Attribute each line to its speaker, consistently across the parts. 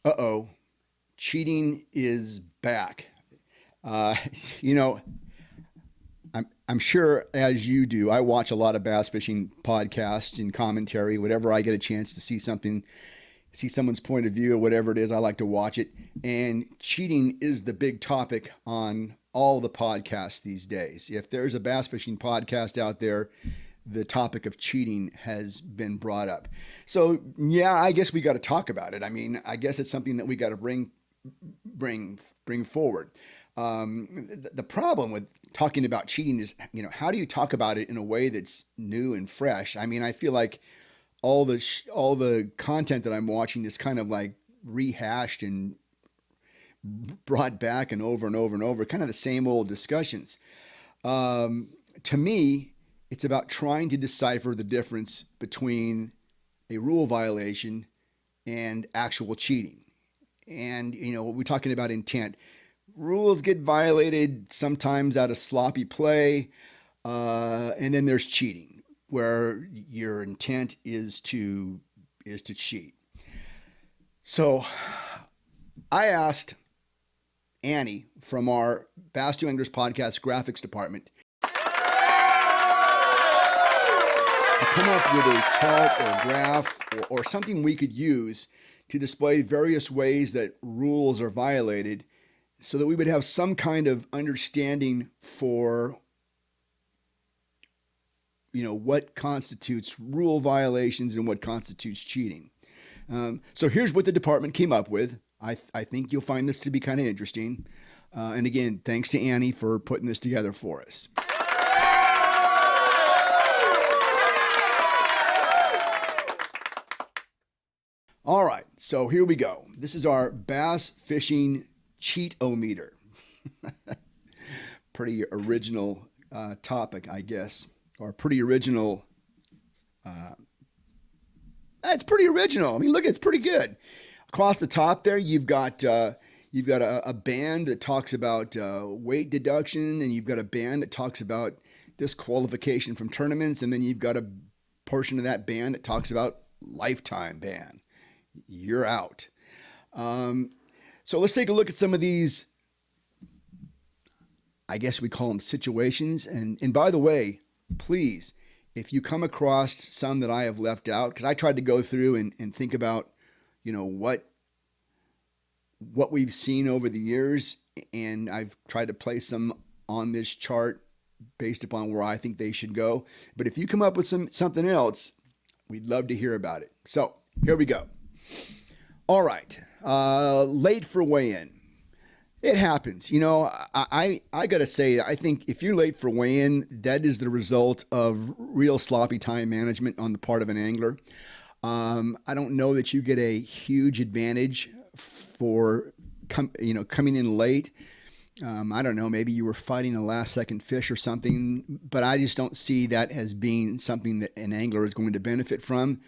Speaker 1: Uh-oh, cheating is back. Uh, you know, I'm sure as you do, I watch a lot of bass fishing podcasts and commentary. Whenever I get a chance to see something, see someone's point of view or whatever it is, I like to watch it. And cheating is the big topic on all the podcasts these days. If there's a bass fishing podcast out there, the topic of cheating has been brought up. So yeah, I guess we got to talk about it. I mean, I guess it's something that we got to bring forward. The problem with talking about cheating is, how do you talk about it in a way that's new and fresh? I mean, I feel like all the content that I'm watching is kind of like rehashed and brought back and over and over and over, kind of the same old discussions. To me, it's about trying to decipher the difference between a rule violation and actual cheating. And, we're talking about intent. Rules get violated sometimes out of sloppy play. And then there's cheating, where your intent is to cheat. So I asked Annie from our Bass to Anglers podcast graphics department to come up with a chart or graph or something we could use to display various ways that rules are violated, so that we would have some kind of understanding for what constitutes rule violations and what constitutes cheating. So here's what the department came up with. I think you'll find this to be kind of interesting. And again, thanks to Annie for putting this together for us. All right, so here we go. This is our bass fishing cheat-o-meter. Pretty original topic, I guess, or pretty original. It's pretty original. I mean, look, it's pretty good. Across the top there, you've got a band that talks about weight deduction, and you've got a band that talks about disqualification from tournaments, and then you've got a portion of that band that talks about lifetime ban. You're out. So let's take a look at some of these, I guess we call them situations. And by the way, please, if you come across some that I have left out, because I tried to go through and think about, what we've seen over the years, and I've tried to place them on this chart based upon where I think they should go. But if you come up with something else, we'd love to hear about it. So here we go. All right. Late for weigh-in. It happens. I got to say, I think if you're late for weigh-in, that is the result of real sloppy time management on the part of an angler. I don't know that you get a huge advantage for coming in late. I don't know, maybe you were fighting a last second fish or something, but I just don't see that as being something that an angler is going to benefit from.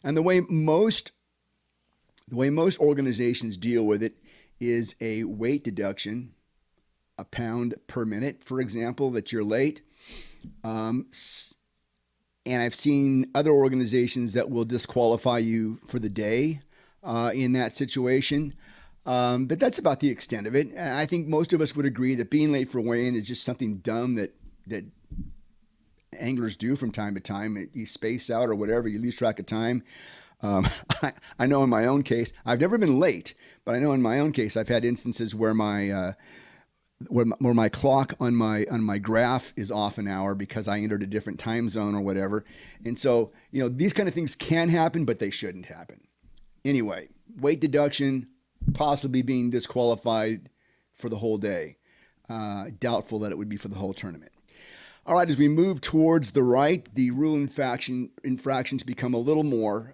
Speaker 1: And the way most organizations deal with it is a weight deduction, a pound per minute, for example, that you're late. And I've seen other organizations that will disqualify you for the day in that situation. But that's about the extent of it. And I think most of us would agree that being late for weigh-in is just something dumb that anglers do from time to time. You space out or whatever, you lose track of time. I know in my own case, I've never been late, but I know in my own case, I've had instances where my clock on my graph is off an hour because I entered a different time zone or whatever. And so, these kind of things can happen, but they shouldn't happen. Anyway, weight deduction, possibly being disqualified for the whole day. Doubtful that it would be for the whole tournament. All right, as we move towards the right, the rule infractions become a little more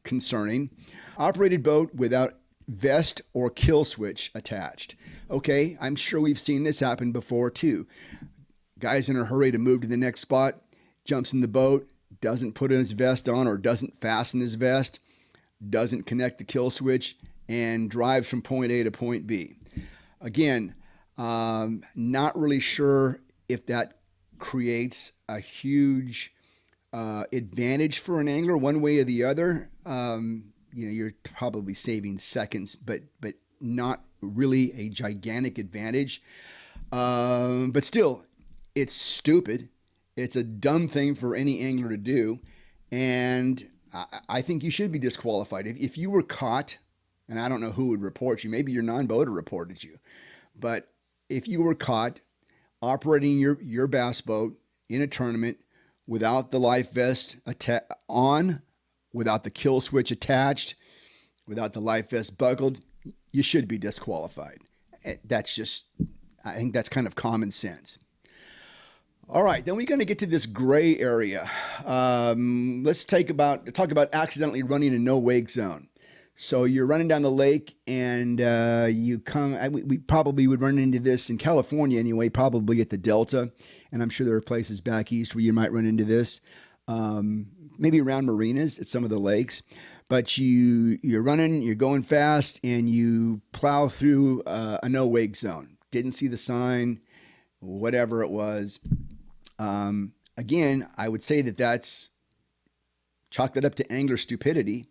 Speaker 1: concerning. Operated boat without vest or kill switch attached. Okay, I'm sure we've seen this happen before too. Guy's in a hurry to move to the next spot, jumps in the boat, doesn't put his vest on or doesn't fasten his vest, doesn't connect the kill switch, and drives from point A to point B. Again, not really sure if that creates a huge advantage for an angler one way or the other. You're probably saving seconds, but not really a gigantic advantage. But still, it's stupid. It's a dumb thing for any angler to do, and I think you should be disqualified if you were caught. And I don't know who would report you. Maybe your non-boater reported you, but if you were caught operating your bass boat in a tournament without the life vest on, without the kill switch attached, without the life vest buckled, you should be disqualified. That's just, I think that's kind of common sense. All right, then we're going to get to this gray area. Let's talk about accidentally running a no wake zone. So you're running down the lake and we probably would run into this in California anyway, probably at the Delta. And I'm sure there are places back east where you might run into this, maybe around marinas at some of the lakes. But you're running, you're going fast, and you plow through a no wake zone. Didn't see the sign, whatever it was. Again, I would say that's chalk that up to angler stupidity.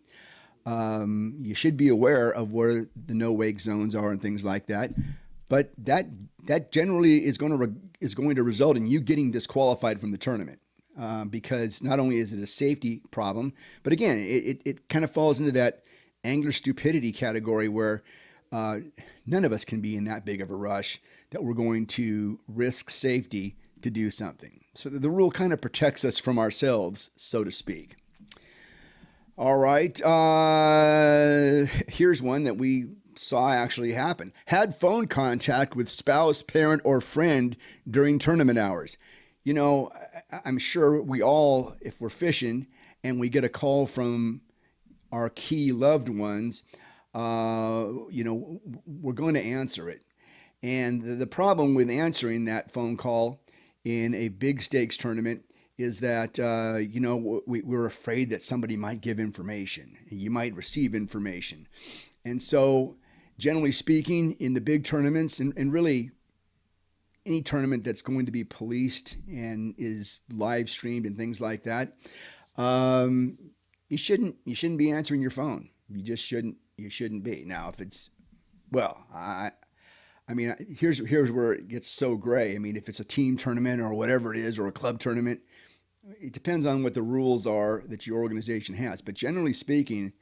Speaker 1: You should be aware of where the no wake zones are and things like that. But that generally is going to result in you getting disqualified from the tournament, because not only is it a safety problem, but again, it kind of falls into that angler stupidity category where none of us can be in that big of a rush that we're going to risk safety to do something. So the rule kind of protects us from ourselves, so to speak. All right. Here's one that we saw actually happen. Had phone contact with spouse, parent, or friend during tournament hours. You know, I'm sure we all, if we're fishing and we get a call from our key loved ones, we're going to answer it. And the problem with answering that phone call in a big stakes tournament is that, we're afraid that somebody might give information. You might receive information. And so, generally speaking, in the big tournaments, and really any tournament that's going to be policed and is live streamed and things like that, you shouldn't be answering your phone. You just shouldn't. You shouldn't be. Now, if it's, well, here's where it gets so gray. I mean, if it's a team tournament or whatever it is, or a club tournament, it depends on what the rules are that your organization has. But generally speaking,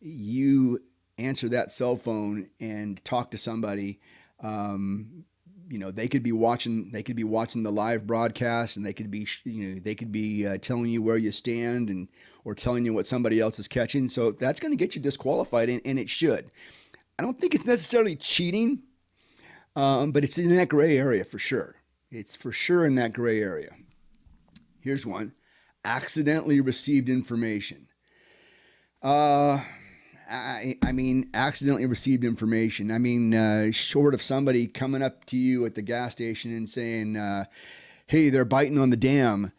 Speaker 1: you answer that cell phone and talk to somebody. They could be watching the live broadcast, and they could be telling you where you stand or telling you what somebody else is catching. So that's going to get you disqualified, and it should. I don't think it's necessarily cheating, but it's in that gray area for sure. It's for sure in that gray area. Here's one. Accidentally received information. Accidentally received information. Short of somebody coming up to you at the gas station and saying, hey, they're biting on the dam.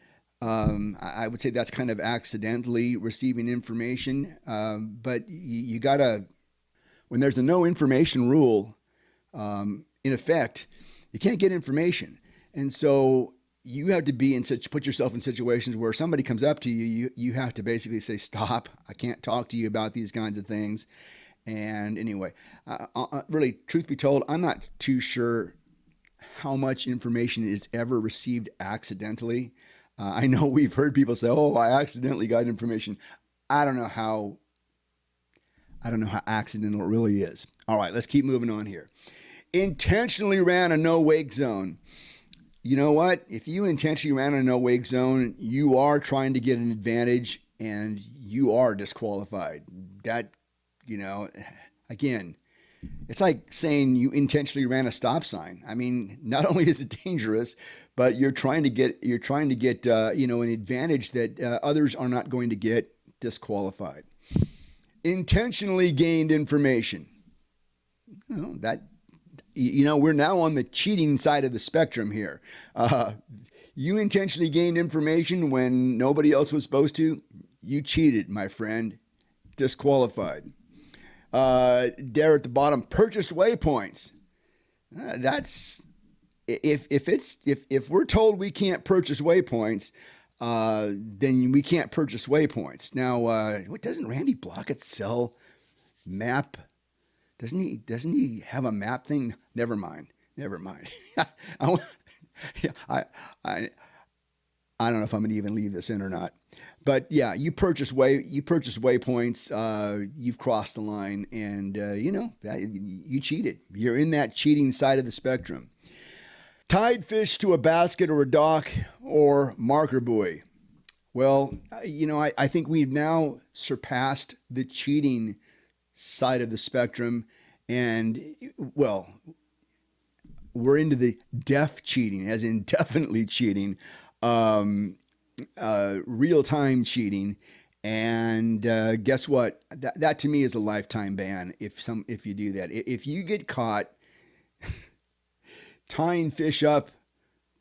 Speaker 1: I would say that's kind of accidentally receiving information. But you gotta, when there's a no information rule, in effect, you can't get information. And so you have to put yourself in situations where somebody comes up to you, you have to basically say, stop, I can't talk to you about these kinds of things. And anyway, really, truth be told, I'm not too sure how much information is ever received accidentally. I know we've heard people say, oh, I accidentally got information. I don't know how accidental it really is. All right, let's keep moving on here. Intentionally ran a no wake zone. You know what? If you intentionally ran a no wake zone, you are trying to get an advantage and you are disqualified. That, again, it's like saying you intentionally ran a stop sign. I mean, not only is it dangerous, but you're trying to get an advantage that others are not going to get. Disqualified. Intentionally gained information. We're now on the cheating side of the spectrum here. You intentionally gained information when nobody else was supposed to. You cheated, my friend. Disqualified. There at the bottom, purchased waypoints. That's if we're told we can't purchase waypoints, then we can't purchase waypoints. Now, what doesn't Randy Blockett sell map? Doesn't he have a map thing? Never mind. I, I, I, I don't know if I'm going to even leave this in or not. But yeah, you purchase waypoints. You've crossed the line, and you cheated. You're in that cheating side of the spectrum. Tied fish to a basket or a dock or marker buoy. Well, I think we've now surpassed the cheating side of the spectrum, and well, we're into the def cheating, as in definitely cheating, real-time cheating, and guess what? That to me is a lifetime ban. If you do that, if you get caught tying fish up,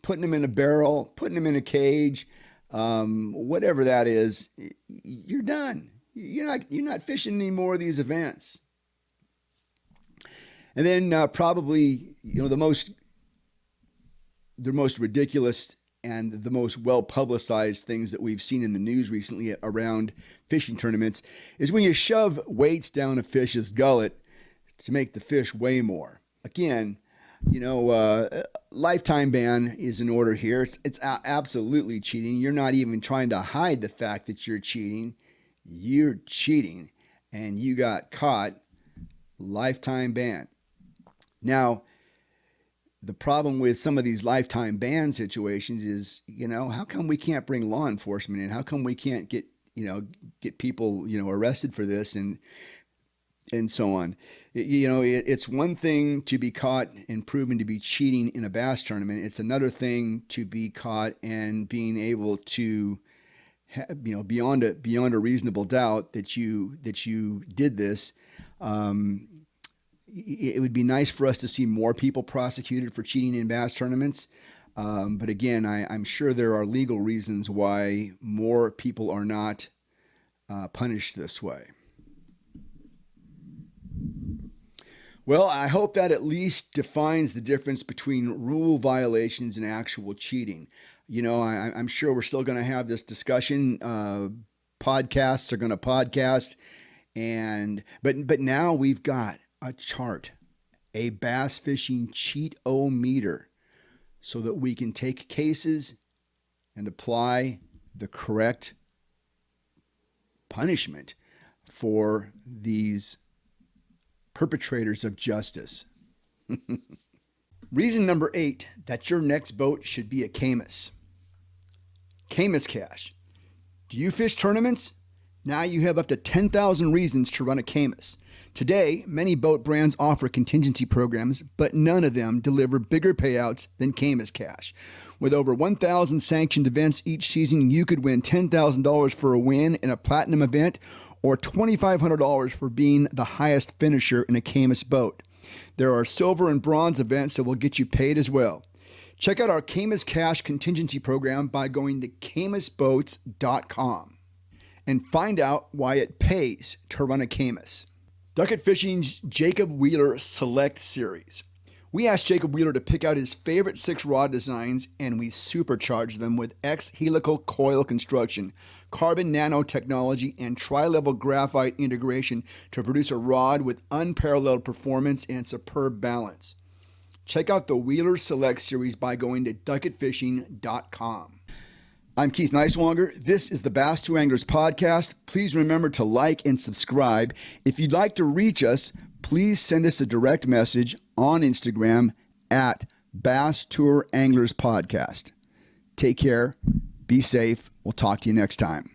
Speaker 1: putting them in a barrel, putting them in a cage, whatever that is, you're done. You're not fishing any more of these events. And then probably the most ridiculous and the most well-publicized things that we've seen in the news recently around fishing tournaments is when you shove weights down a fish's gullet to make the fish weigh more. Again, lifetime ban is in order here. It's absolutely cheating. You're not even trying to hide the fact that you're cheating. You're cheating, and you got caught. Lifetime ban. Now, the problem with some of these lifetime ban situations is, how come we can't bring law enforcement in? How come we can't get people, arrested for this and so on? It's one thing to be caught and proven to be cheating in a bass tournament. It's another thing to be caught and being able to, beyond a reasonable doubt that you did this. It would be nice for us to see more people prosecuted for cheating in bass tournaments. But again, I'm sure there are legal reasons why more people are not punished this way. Well, I hope that at least defines the difference between rule violations and actual cheating. I'm sure we're still going to have this discussion. Podcasts are going to podcast, but now we've got a chart, a bass fishing cheat-o-meter, so that we can take cases and apply the correct punishment for these perpetrators of justice. Reason number 8 that your next boat should be a Camus. Camus Cash. Do you fish tournaments? Now you have up to 10,000 reasons to run a Camus. Today, many boat brands offer contingency programs, but none of them deliver bigger payouts than Camus Cash. With over 1,000 sanctioned events each season, you could win $10,000 for a win in a platinum event or $2,500 for being the highest finisher in a Camus boat. There are silver and bronze events that will get you paid as well. Check out our Camus Cash contingency program by going to CamusBoats.com and find out why it pays to run a Camus. Ducket Fishing's Jacob Wheeler Select Series. We asked Jacob Wheeler to pick out his favorite 6 rod designs, and we supercharged them with X-helical coil construction, carbon nanotechnology, and tri-level graphite integration to produce a rod with unparalleled performance and superb balance. Check out the Wheeler Select Series by going to ducketfishing.com. I'm Keith Neiswanger. This is the Bass 2 Anglers podcast. Please remember to like and subscribe. If you'd like to reach us, please send us a direct message on Instagram at Bass Tour Anglers Podcast. Take care. Be safe. We'll talk to you next time.